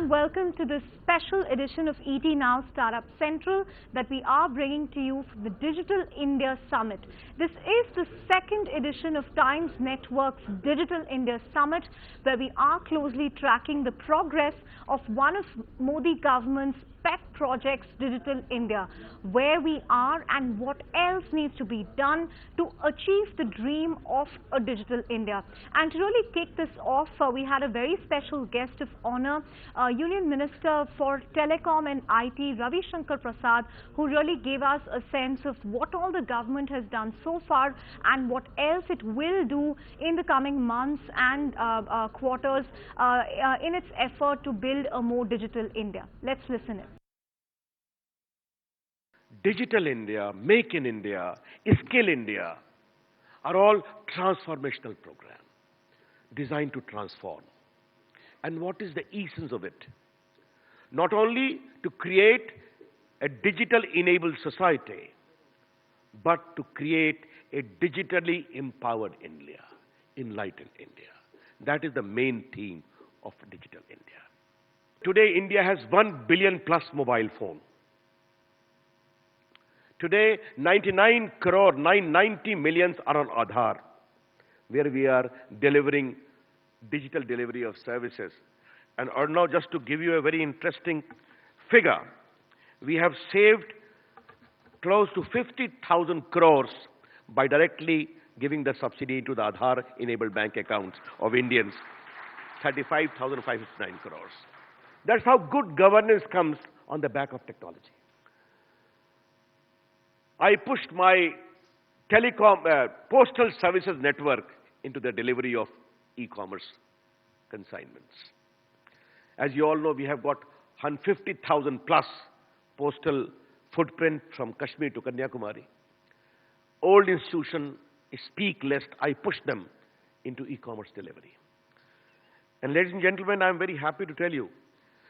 and welcome to this special edition of ET Now Startup Central that we are bringing to you from the Digital India Summit. This is the second edition of Times Network's Digital India Summit, where we are closely tracking the progress of one of Modi government's pet projects, Digital India, where we are and what else needs to be done to achieve the dream of a Digital India. And to really kick this off, we had a very special guest of honor, Union Minister for Telecom and IT, Ravi Shankar Prasad, who really gave us a sense of what all the government has done so far and what else it will do in the coming months and quarters in its effort to build a more digital India. Let's listen in. Digital India, Make in India, Skill India are all transformational programs designed to transform. And what is the essence of it? Not only to create a digital enabled society, but to create a digitally empowered India, enlightened India. That is the main theme of Digital India. Today, India has 1 billion plus mobile phones. Today, 99 crore, 990 millions are on Aadhaar, where we are delivering digital delivery of services. And now, just to give you a very interesting figure, we have saved close to 50,000 crores by directly giving the subsidy to the Aadhaar-enabled bank accounts of Indians, 35,559 crores. That's how good governance comes on the back of technology. I pushed my postal services network into the delivery of e-commerce consignments. As you all know, we have got 150,000 plus postal footprint from Kashmir to Kanyakumari. Old institution, speak list, I pushed them into e-commerce delivery. And ladies and gentlemen, I'm very happy to tell you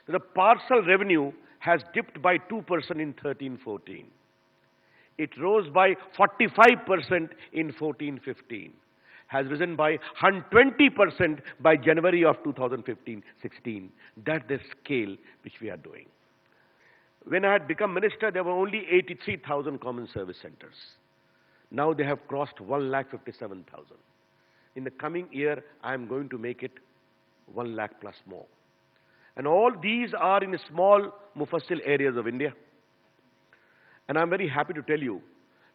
that the parcel revenue has dipped by 2% in 13-14. It rose by 45% in 14-15, has risen by 120% by January of 2015-16. That's the scale which we are doing. When I had become minister, there were only 83,000 common service centers. Now they have crossed 1,57,000. In the coming year, I am going to make it 1 lakh plus more. And all these are in small mufassil areas of India. And I'm very happy to tell you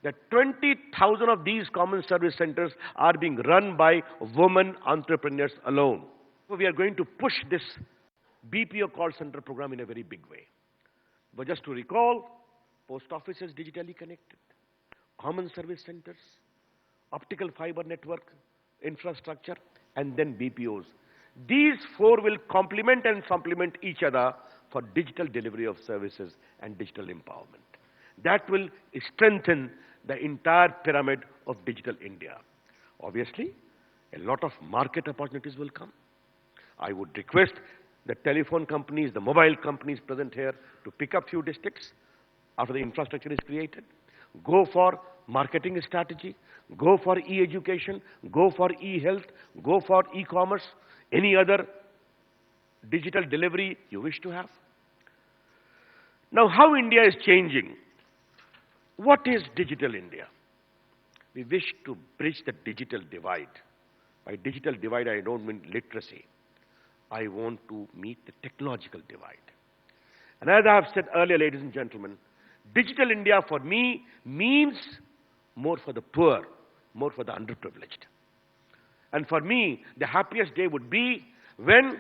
that 20,000 of these common service centers are being run by women entrepreneurs alone. So we are going to push this BPO call center program in a very big way. But just to recall, post office is digitally connected, common service centers, optical fiber network infrastructure, and then BPOs. These four will complement and supplement each other for digital delivery of services and digital empowerment. That will strengthen the entire pyramid of Digital India. Obviously, a lot of market opportunities will come. I would request the telephone companies, the mobile companies present here to pick up few districts after the infrastructure is created. Go for marketing strategy, go for e-education, go for e-health, go for e-commerce, any other digital delivery you wish to have. Now, how India is changing? What is Digital India? We wish to bridge the digital divide. By digital divide, I don't mean literacy. I want to meet the technological divide. And as I have said earlier, ladies and gentlemen, Digital India for me means more for the poor, more for the underprivileged. And for me, the happiest day would be when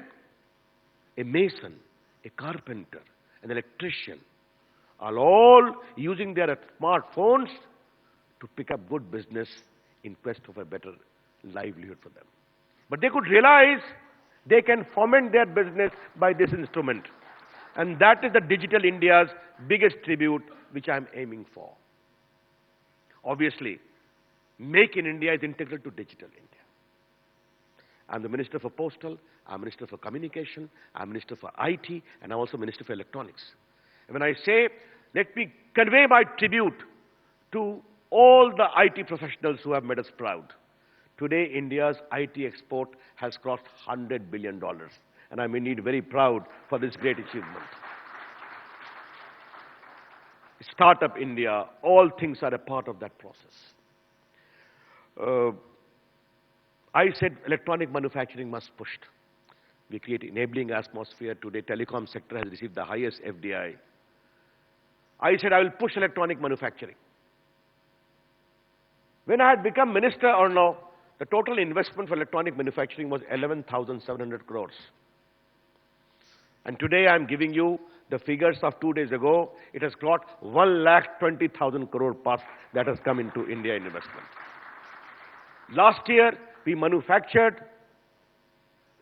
a mason, a carpenter, an electrician are all using their smartphones to pick up good business in quest of a better livelihood for them. But they could realize they can foment their business by this instrument. And that is the Digital India's biggest tribute, which I am aiming for. Obviously, Make in India is integral to Digital India. I'm the Minister for Postal, I'm Minister for Communication, I'm Minister for IT, and I'm also Minister for Electronics. And when I say, let me convey my tribute to all the IT professionals who have made us proud. Today, India's IT export has crossed $100 billion. and I'm indeed very proud for this great achievement. Startup India, all things are a part of that process. I said electronic manufacturing must be pushed. We create enabling atmosphere. Today, telecom sector has received the highest FDI. I said I will push electronic manufacturing. When I had become minister or no, the total investment for electronic manufacturing was 11,700 crores. And today I am giving you the figures of 2 days ago. It has got 1,20,000 crore plus that has come into India in investment. Last year, we manufactured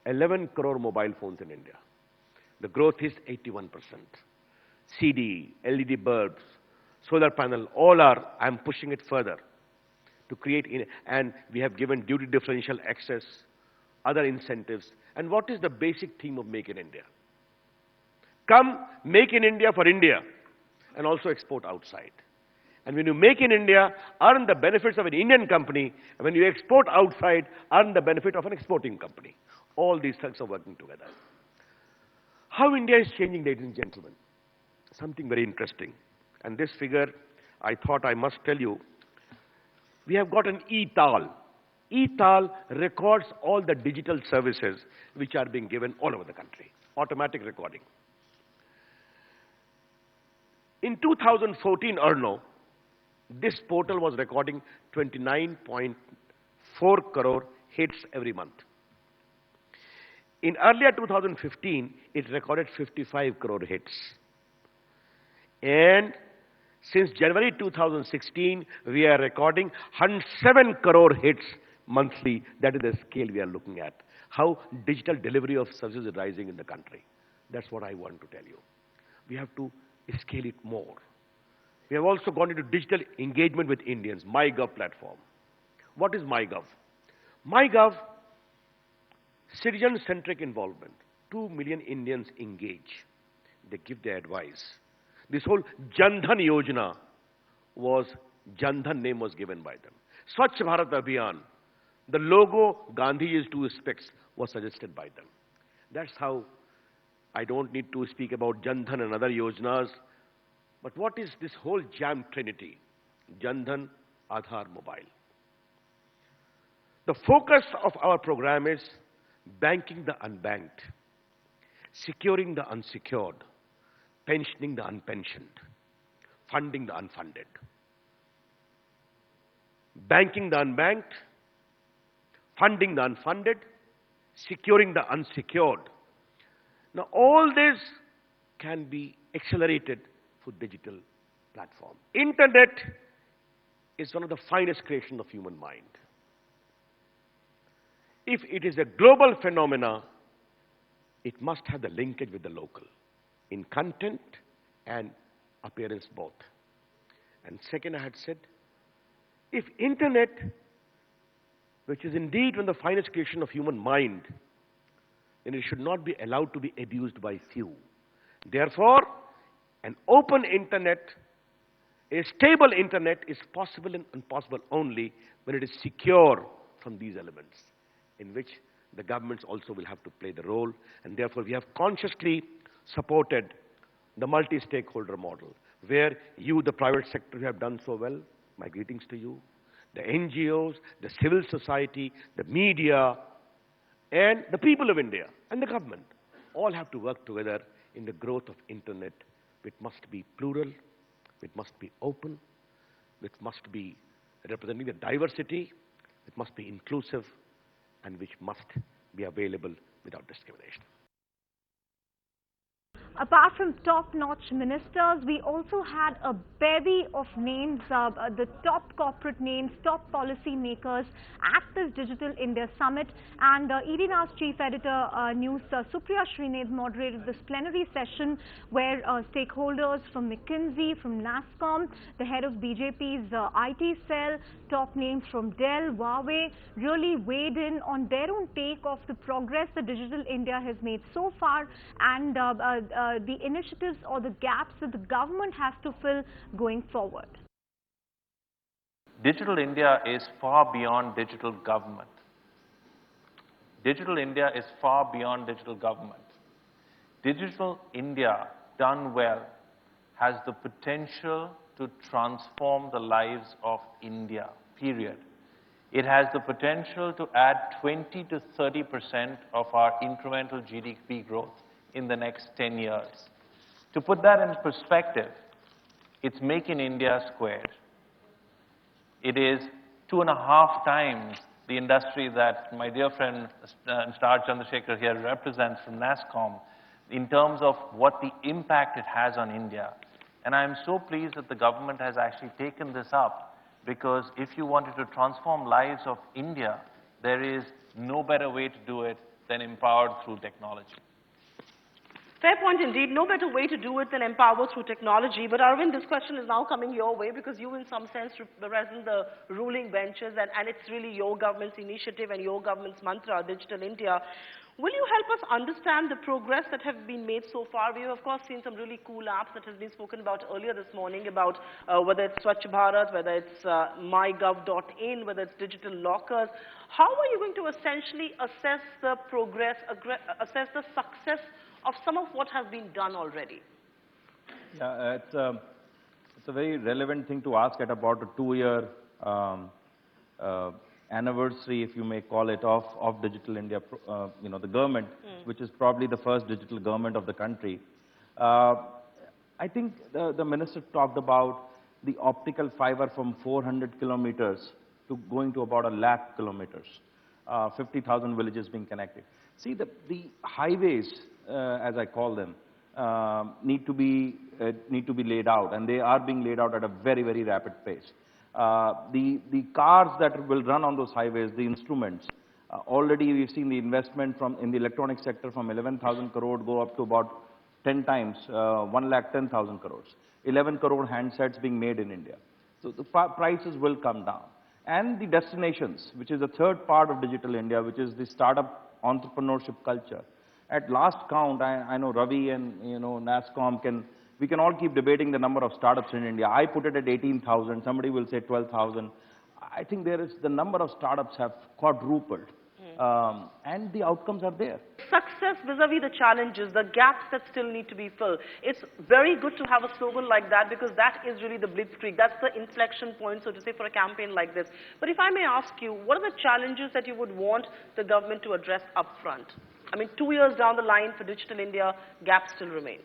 11 crore mobile phones in India. The growth is 81%. CD, LED bulbs, solar panel, all are, I am pushing it further to create, and we have given duty differential access, other incentives. And what is the basic theme of Make in India? Come, make in India for India, and also export outside. And when you make in India, earn the benefits of an Indian company, and when you export outside, earn the benefit of an exporting company. All these things are working together. How India is changing, ladies and gentlemen? Something very interesting. And this figure, I thought I must tell you. We have got an e-tal. E-tal records all the digital services which are being given all over the country. Automatic recording. In 2014, Arno, this portal was recording 29.4 crore hits every month. In earlier 2015, it recorded 55 crore hits. And since January 2016, we are recording 107 crore hits monthly. That is the scale we are looking at. How digital delivery of services is rising in the country. That's what I want to tell you. We have to scale it more. We have also gone into digital engagement with Indians, MyGov platform. What is MyGov? MyGov, citizen-centric involvement. 2 million Indians engage. They give their advice. This whole Jan Dhan Yojana was, Jan Dhan name was given by them. Swachh Bharat Abhiyan, the logo Gandhi's 2 specs was suggested by them. That's how, I don't need to speak about Jan Dhan and other Yojanas, but what is this whole jam trinity? Jan Dhan, Aadhaar, Mobile. The focus of our program is banking the unbanked, securing the unsecured, pensioning the unpensioned, funding the unfunded. Banking the unbanked, funding the unfunded, securing the unsecured. Now all this can be accelerated through digital platform. Internet is one of the finest creations of human mind. If it is a global phenomena, it must have the linkage with the local in content and appearance both. And second, I had said, if internet, which is indeed one of the finest creation of human mind, then it should not be allowed to be abused by few. Therefore, an open internet, a stable internet is possible and possible only when it is secure from these elements, in which the governments also will have to play the role, and therefore we have consciously supported the multi-stakeholder model, where you, the private sector, have done so well. My greetings to you. The NGOs, the civil society, the media, and the people of India, and the government, all have to work together in the growth of internet, which must be plural, which must be open, which must be representing the diversity, it must be inclusive, and which must be available without discrimination. Apart from top-notch ministers, we also had a bevy of names, the top corporate names, top policy makers at this Digital India Summit. And ED Now's Chief Editor News, Supriya Srinath, moderated this plenary session where stakeholders from McKinsey, from NASSCOM, the head of BJP's IT cell, top names from Dell, Huawei, really weighed in on their own take of the progress that Digital India has made so far, and the initiatives or the gaps that the government has to fill going forward. Digital India is far beyond digital government. Digital India is far beyond digital government. Digital India, done well, has the potential to transform the lives of India, period. It has the potential to add 20 to 30% of our incremental GDP growth in the next 10 years. To put that in perspective, it's Make in India squared. It is 2.5 times the industry that my dear friend Star Chandrasekhar here represents from NASSCOM in terms of what the impact it has on India. And I'm so pleased that the government has actually taken this up, because if you wanted to transform lives of India, there is no better way to do it than empowered through technology. Fair point indeed. No better way to do it than empower through technology. But Arvind, this question is now coming your way, because you in some sense represent the ruling benches, and it's really your government's initiative and your government's mantra, Digital India. Will you help us understand the progress that have been made so far? We have, of course, seen some really cool apps that has been spoken about earlier this morning about whether it's Swachh Bharat, whether it's mygov.in, whether it's digital lockers. How are you going to essentially assess the progress, assess the success of some of what has been done already? Yeah, it's a very relevant thing to ask at about a 2-year anniversary, if you may call it, of Digital India, the government, which is probably the first digital government of the country. I think the minister talked about the optical fiber from 400 kilometers to going to about 1 lakh kilometers, 50,000 villages being connected. See, the highways, as I call them, need to be laid out, and they are being laid out at a very, very rapid pace. The cars that will run on those highways, the instruments, already we've seen the investment in the electronic sector from 11,000 crore go up to about 10 times, 1,10,000 crores. 11 crore handsets being made in India. So the prices will come down. And the destinations, which is the third part of Digital India, which is the startup entrepreneurship culture. At last count, I know Ravi and NASSCOM we can all keep debating the number of startups in India. I put it at 18,000. Somebody will say 12,000. I think the number of startups have quadrupled, and the outcomes are there. Success vis-a-vis the challenges, the gaps that still need to be filled. It's very good to have a slogan like that, because that is really the blitzkrieg. That's the inflection point, so to say, for a campaign like this. But if I may ask you, what are the challenges that you would want the government to address upfront? I mean, 2 years down the line for Digital India, gaps still remain.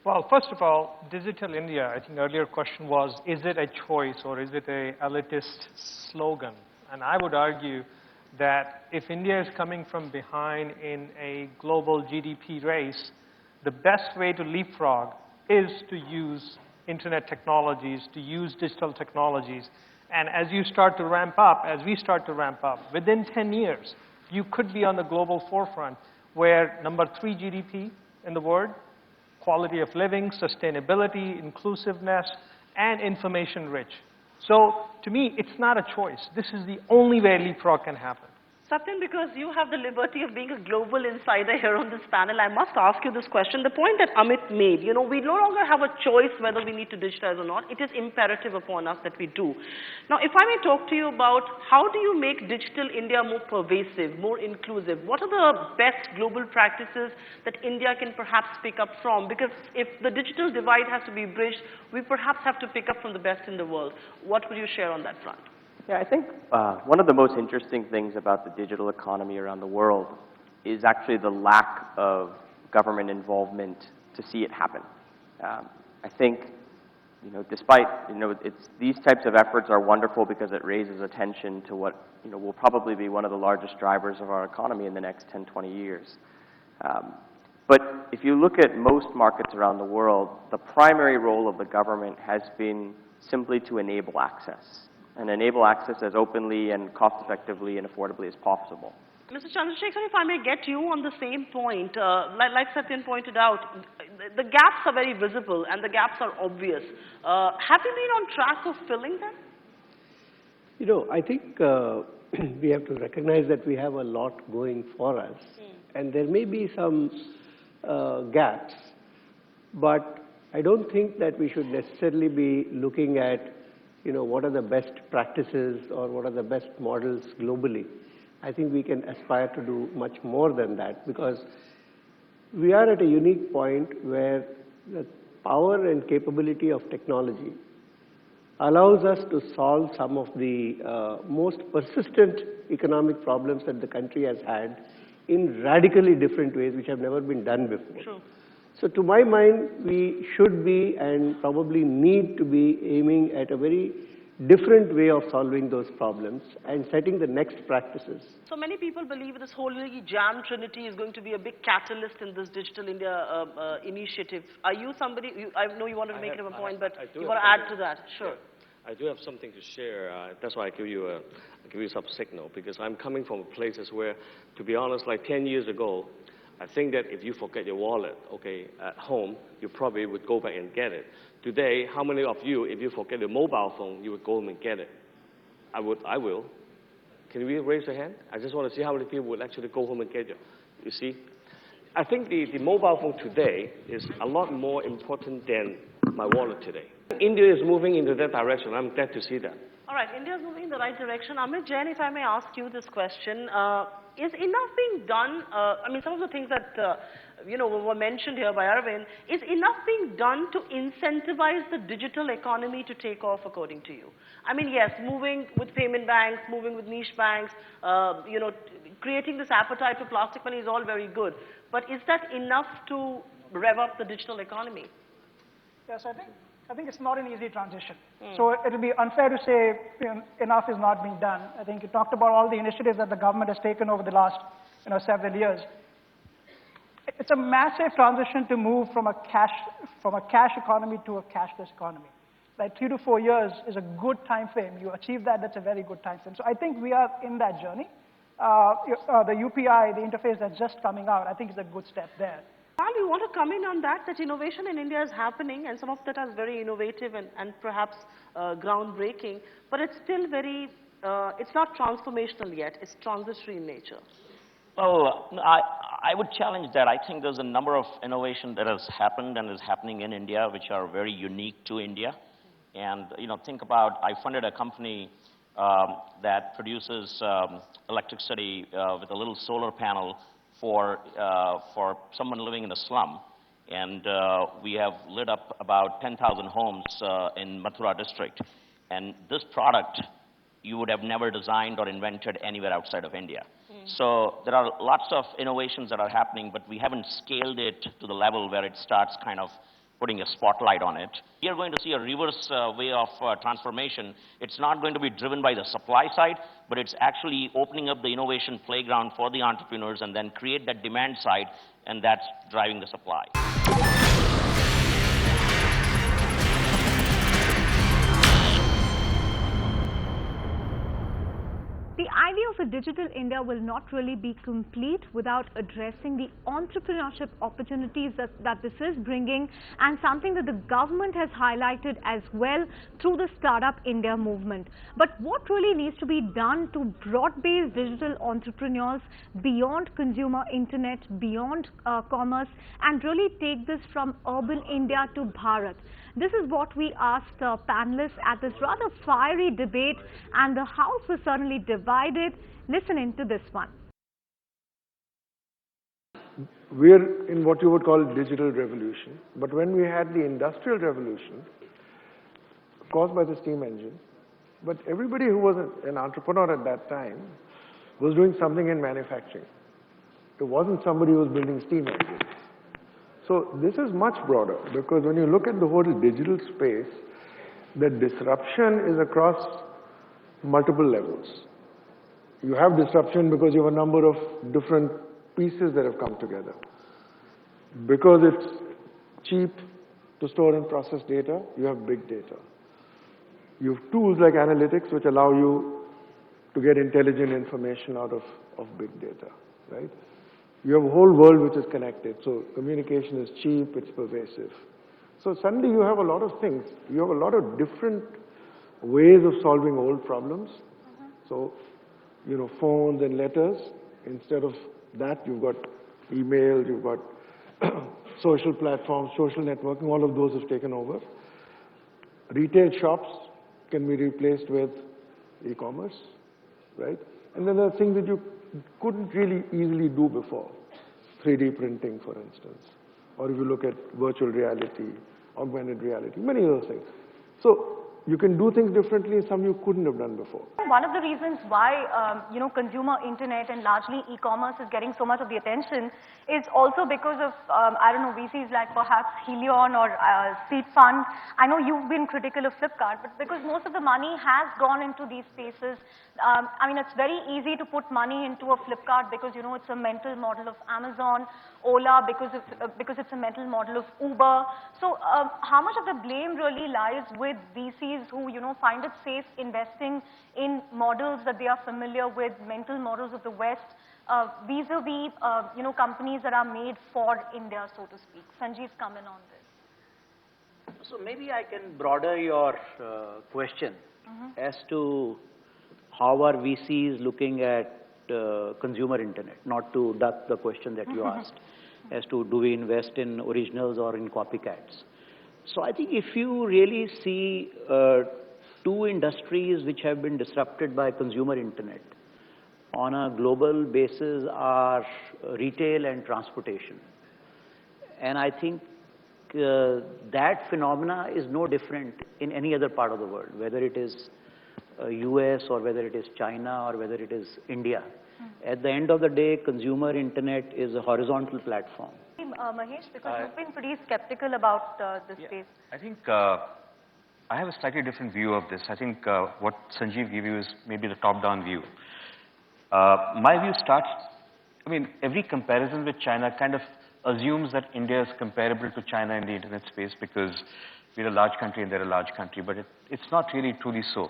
Well, first of all, Digital India, I think earlier question was, is it a choice or is it a elitist slogan? And I would argue that if India is coming from behind in a global GDP race, the best way to leapfrog is to use internet technologies, to use digital technologies. And as you start to ramp up, as we start to ramp up, within 10 years, you could be on the global forefront where number 3 GDP in the world, quality of living, sustainability, inclusiveness, and information rich. So to me, it's not a choice. This is the only way leapfrog can happen. Satyan, because you have the liberty of being a global insider here on this panel, I must ask you this question. The point that Amit made, we no longer have a choice whether we need to digitize or not. It is imperative upon us that we do. Now, if I may talk to you about how do you make Digital India more pervasive, more inclusive? What are the best global practices that India can perhaps pick up from? Because if the digital divide has to be bridged, we perhaps have to pick up from the best in the world. What would you share on that front? Yeah, I think one of the most interesting things about the digital economy around the world is actually the lack of government involvement to see it happen. I think, despite, these types of efforts are wonderful because it raises attention to what, will probably be one of the largest drivers of our economy in the next 10, 20 years. But if you look at most markets around the world, the primary role of the government has been simply to enable access, and enable access as openly and cost-effectively and affordably as possible. Mr. Chandrasekhar, if I may get you on the same point, like Satyan pointed out, the gaps are very visible and the gaps are obvious. Have you been on track of filling them? I think we have to recognize that we have a lot going for us, and there may be some gaps, but I don't think that we should necessarily be looking at what are the best practices or what are the best models globally. I think we can aspire to do much more than that, because we are at a unique point where the power and capability of technology allows us to solve some of the most persistent economic problems that the country has had in radically different ways which have never been done before. Sure. So to my mind, we should be and probably need to be aiming at a very different way of solving those problems and setting the next practices. So many people believe this whole jam trinity is going to be a big catalyst in this Digital India initiative. Are you somebody, I know you wanted to make it a point, but you want to add to that? Sure. Yeah. I do have something to share. That's why I give you some signal, because I'm coming from places where, to be honest, like 10 years ago, I think that if you forget your wallet, okay, at home, you probably would go back and get it. Today, how many of you, if you forget your mobile phone, you would go home and get it? I will. Can we raise your hand? I just want to see how many people would actually go home and get it. You see? I think the mobile phone today is a lot more important than my wallet today. India is moving into that direction. I'm glad to see that. All right, India is moving in the right direction. Amit Jain, if I may ask you this question, is enough being done? I mean, some of the things that were mentioned here by Arvind, is enough being done to incentivize the digital economy to take off, according to you? I mean, yes, moving with payment banks, moving with niche banks, creating this appetite for plastic money is all very good. But is that enough to rev up the digital economy? Yes, I think it's not an easy transition. So it will be unfair to say enough is not being done. I think you talked about all the initiatives that the government has taken over the last several years. It's a massive transition to move from a cash economy to a cashless economy. Like 3 to 4 years is a good time frame. You achieve that, that's a very good time frame. So I think we are in that journey. The UPI, the interface that's just coming out, I think is a good step there. Rahul, you want to comment on that innovation in India is happening, and some of that is very innovative and perhaps groundbreaking, but it's still very, it's not transformational yet, it's transitory in nature. Well, I would challenge that. I think there's a number of innovation that has happened and is happening in India which are very unique to India. And, think about, I funded a company that produces electricity with a little solar panel for someone living in a slum. And we have lit up about 10,000 homes in Mathura district. And this product, you would have never designed or invented anywhere outside of India. So there are lots of innovations that are happening, but we haven't scaled it to the level where it starts kind of putting a spotlight on it. We are going to see a reverse way of transformation. It's not going to be driven by the supply side, but it's actually opening up the innovation playground for the entrepreneurs and then create that demand side, and that's driving the supply. The idea of a digital India will not really be complete without addressing the entrepreneurship opportunities that this is bringing, and something that the government has highlighted as well through the Startup India movement. But what really needs to be done to broad-based digital entrepreneurs beyond consumer internet, beyond commerce, and really take this from urban India to Bharat? This is what we asked panelists at this rather fiery debate, and the House was certainly divided. Listen into this one. We're in what you would call digital revolution, but when we had the industrial revolution caused by the steam engine, but everybody who was an entrepreneur at that time was doing something in manufacturing. It wasn't somebody who was building steam engines. So this is much broader, because when you look at the whole digital space, the disruption is across multiple levels. You have disruption because you have a number of different pieces that have come together. Because it's cheap to store and process data, you have big data. You have tools like analytics which allow you to get intelligent information out of big data, right? You have a whole world which is connected, so communication is cheap, it's pervasive. So suddenly you have a lot of things. You have a lot of different ways of solving old problems. So, phones and letters, instead of that you've got email, you've got social platforms, social networking, all of those have taken over. Retail shops can be replaced with e-commerce, right? And then there are things that you couldn't really easily do before. 3D printing, for instance. Or if you look at virtual reality, augmented reality, many of those things. So you can do things differently, some you couldn't have done before. One of the reasons why, consumer internet and largely e-commerce is getting so much of the attention is also because of, I don't know, VCs like perhaps Helion or Seed Fund. I know you've been critical of Flipkart, but because most of the money has gone into these spaces, it's very easy to put money into a Flipkart because, it's a mental model of Amazon, Ola because it's a mental model of Uber. So how much of the blame really lies with VCs who, find it safe investing in models that they are familiar with, mental models of the West, vis-a-vis, companies that are made for India, so to speak? Sanjeev, come in on this. So maybe I can broaden your question as to how are VCs looking at consumer internet, not to duck the question that you asked, as to do we invest in originals or in copycats. So I think if you really see two industries which have been disrupted by consumer internet on a global basis are retail and transportation. And I think that phenomena is no different in any other part of the world, whether it is US or whether it is China or whether it is India. At the end of the day, consumer internet is a horizontal platform. Mahesh, because you've been pretty skeptical about this space. I think I have a slightly different view of this. I think what Sanjeev gave you is maybe the top-down view. My view starts, every comparison with China kind of assumes that India is comparable to China in the internet space because we're a large country and they're a large country, but it's not really truly so.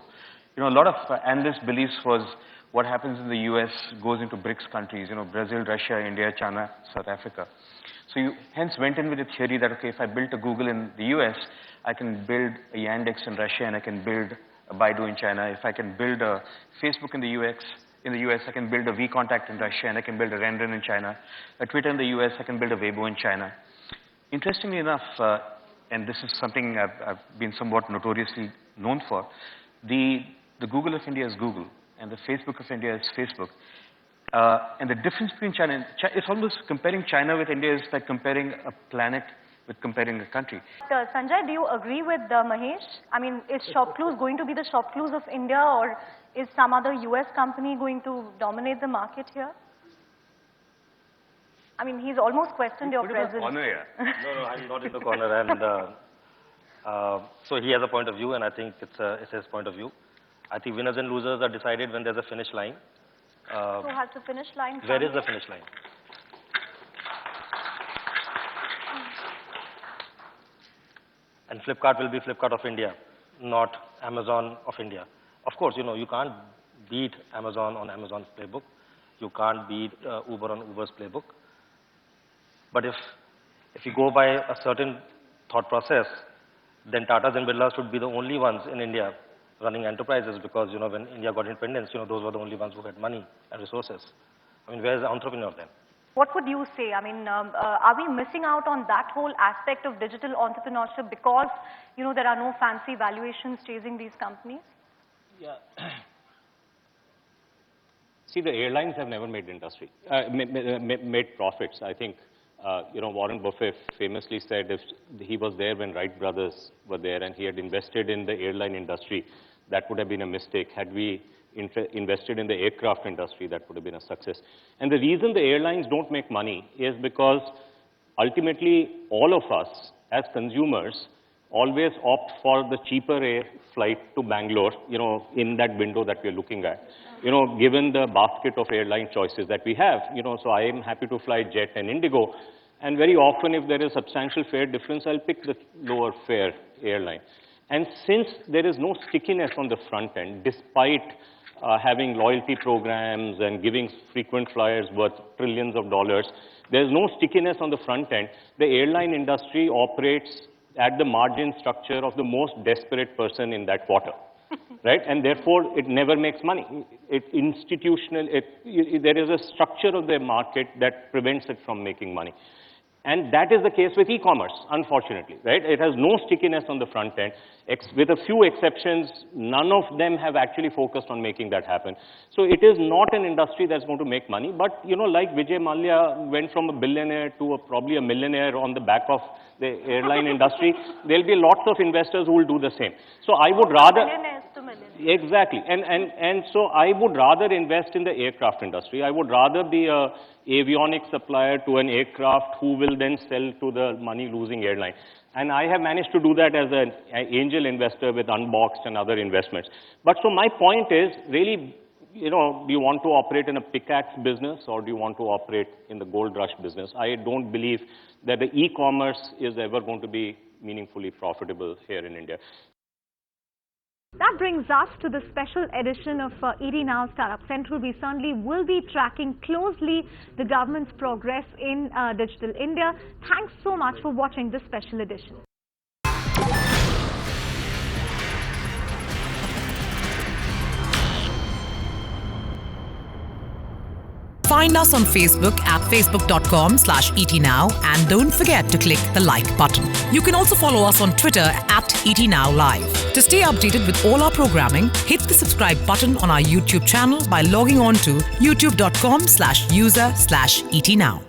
A lot of analyst beliefs was what happens in the US goes into BRICS countries, Brazil, Russia, India, China, South Africa. So you hence went in with the theory that, okay, if I built a Google in the US, I can build a Yandex in Russia and I can build a Baidu in China. If I can build a Facebook in the US, I can build a VKontact in Russia and I can build a Narendra in China. A Twitter in the US, I can build a Weibo in China. Interestingly enough, and this is something I've been somewhat notoriously known for, the Google of India is Google and the Facebook of India is Facebook. And the difference between China and it's almost comparing China with India is like comparing a planet with comparing a country. Sanjay, do you agree with Mahesh? Is ShopClues going to be the ShopClues of India, or is some other US company going to dominate the market here? He's almost questioned your presence. No, I'm not in the corner. And so he has a point of view, and I think it's his point of view. I think winners and losers are decided when there's a finish line. Who has the finish line? Where is the finish line? And Flipkart will be Flipkart of India, not Amazon of India. Of course, you can't beat Amazon on Amazon's playbook. You can't beat Uber on Uber's playbook. But if you go by a certain thought process, then Tatas and Birlas should be the only ones in India running enterprises because, when India got independence, those were the only ones who had money and resources. Where's the entrepreneur then? What would you say? Are we missing out on that whole aspect of digital entrepreneurship because, there are no fancy valuations chasing these companies? Yeah. See, the airlines have never made made profits. I think, Warren Buffett famously said if he was there when Wright brothers were there and he had invested in the airline industry, that would have been a mistake. Had we invested in the aircraft industry, that would have been a success. And the reason the airlines don't make money is because ultimately all of us as consumers always opt for the cheaper air flight to Bangalore, in that window that we're looking at. Given the basket of airline choices that we have, so I am happy to fly Jet and Indigo. And very often if there is substantial fare difference, I'll pick the lower fare airline. And since there is no stickiness on the front end, despite having loyalty programs and giving frequent flyers worth trillions of dollars, there's no stickiness on the front end. The airline industry operates at the margin structure of the most desperate person in that quarter, right? And therefore, it never makes money. There is a structure of the market that prevents it from making money. And that is the case with e-commerce, unfortunately, right? It has no stickiness on the front end. With a few exceptions, none of them have actually focused on making that happen. So it is not an industry that's going to make money, but like Vijay Mallya went from a billionaire to probably a millionaire on the back of the airline industry, there'll be lots of investors who will do the same. So I would rather... Millionaires to millionaires. Exactly. And so I would rather invest in the aircraft industry. I would rather be a avionics supplier to an aircraft who will then sell to the money-losing airline. And I have managed to do that as an angel investor with Unboxed and other investments. But so my point is, really, do you want to operate in a pickaxe business or do you want to operate in the gold rush business? I don't believe that the e-commerce is ever going to be meaningfully profitable here in India. That brings us to the special edition of ET Now Startup Central. We certainly will be tracking closely the government's progress in Digital India. Thanks so much for watching this special edition. Find us on Facebook at facebook.com/ETNow and don't forget to click the like button. You can also follow us on Twitter at ETNowLive. To stay updated with all our programming, hit the subscribe button on our YouTube channel by logging on to youtube.com/user/ETNow.